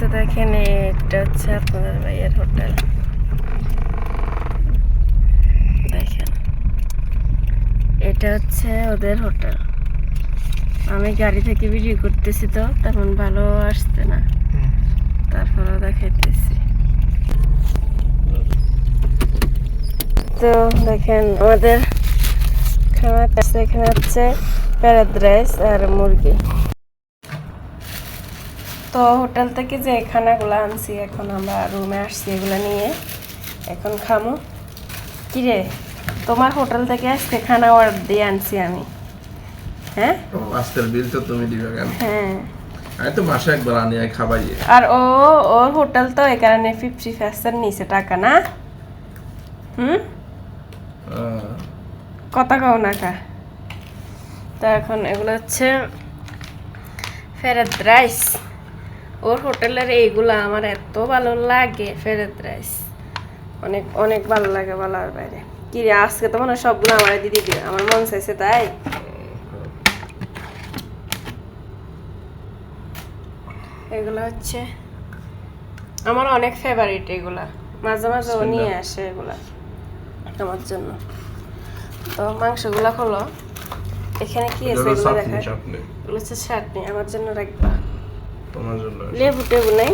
তো দেখেন এটা হচ্ছে আপনাদের ভাইয়ের হোটেল। দেখেন এটা হচ্ছে ওদের হোটেল। আমি গাড়ি থেকে ভিডিও করতেছি তো তেমন ভালো আসছে না, তারপরে দেখাইতেছি। তো দেখেন আমাদের খানা এখানে হচ্ছে ফ্রাইড রাইস আর মুরগি। তো হোটেল থেকে যে খানাগুলো আনছি এখন আমরা রুমে আসছি এগুলো নিয়ে এখন খামো। কিরে তোমার হোটেল থেকে আজকে খানা অর্ডার দিয়ে আনছি আমি। হ্যাঁ আজকের বিল তো তুমি দিবে কেন? হ্যাঁ আমি তো মাসে একবার আনি খাবাইয়ে। আর ওর হোটেল তো এই কারণে 50% নিচে টাকা না। কথা কও না কা। তো এখন এগুলো হচ্ছে ফ্রাইড রাইস। ওর হোটেলের এইগুলো আমার এত ভালো লাগে, ফ্রাইড রাইস অনেক অনেক ভালো লাগে বলার বাইরে। কি রে আজকে তো মনে হয় সবগুলো আমার দিদি দিবে, আমার মন চাইছে তাই। এগুলো হচ্ছে আমার অনেক ফেভারিট, এগুলা মাঝে মাঝে ও নিয়ে আসে এগুলা আমার জন্য। তো মাংসগুলা হলো এখানে কি আছে এগুলো দেখা, এগুলো হচ্ছে চাটনি আমার জন্য রাখবা। তোমার জন্য লেবু টেবু নাই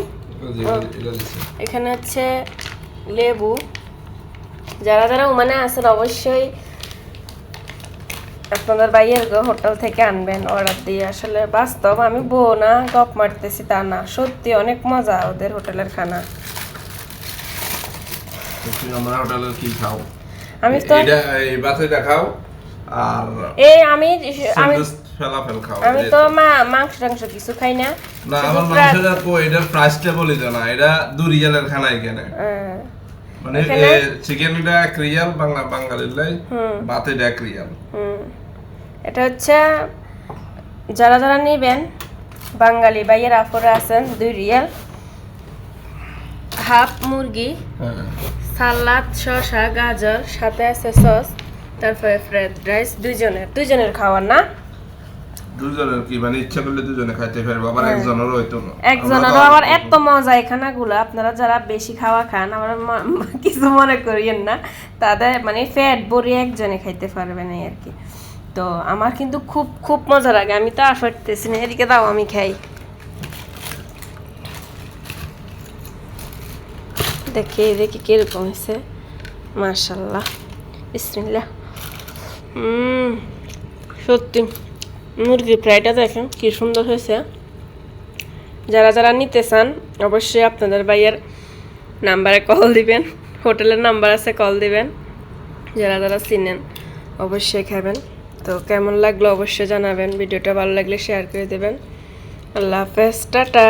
এখানে, হচ্ছে লেবু। যারা যারা ওমানে আছেন অবশ্যই আপনাদের ভাইয়ের হোটেল থেকে আনবেন অর্ডার দিয়ে। আসলে বাস্তব, আমি বউ না গপ মারতেছি তা না, সত্যি অনেক মজা ওদের হোটেলের খানা। আমার হোটেলের কি খাও? আমি তো এই বাসাটা খাও আর আমি ফেলাফেল খাও। আমি তো মাংস টাংস কিছু খাই না। না আমার মাংসটা কো এটার প্রাইসটা বলি তো না, এটা 2 রিয়ালের খানা এখানে। মানে চিকেনটা 1 রিয়াল বাঙালির লাই, ভাতটা 1 রিয়াল। এটা হচ্ছে যারা যারা নেবেন বাঙালি ভাইয়ের অফারে আছেন 2 রিয়াল, হাফ মুরগি, সালাদ, শসা, গাজর, সাথে আছে সস, তারপরে ফ্রাইড রাইস। দুইজনের খাওয়ার না, দুজনের কি মানে ইচ্ছা করলে দুজনে খাইতে পারবে, আবার একজনেরও হইতো না। একজনেরও আবার এত মজা এই খানাগুলো। আপনারা যারা বেশি খাওয়া খান আমার কিছু মনে করিয়েন না, তাদের মানে ফ্যাট ভরিয়ে একজনে খাইতে পারবেন এই আর কি। তো আমার কিন্তু খুব খুব মজা লাগে, আমি তো আর ফাটতেছি না। এদিকে দাও আমি খাই, দেখি দেখি কিরকম হয়েছে। মাশাল্লাহ, বিসমিল্লাহ। সত্যি মুরগির ফ্রাইটা দেখেন কি সুন্দর হয়েছে। যারা যারা নিতে চান অবশ্যই আপনাদের ভাইয়ের নাম্বারে কল দিবেন, হোটেলের নাম্বার আছে, কল দিবেন। যারা যারা চিনেন অবশ্যই খাবেন। তো কেমন লাগলো অবশ্যই জানাবেন, ভিডিওটা ভালো লাগলে শেয়ার করে দেবেন। আল্লাহ হাফেজ, টাটা।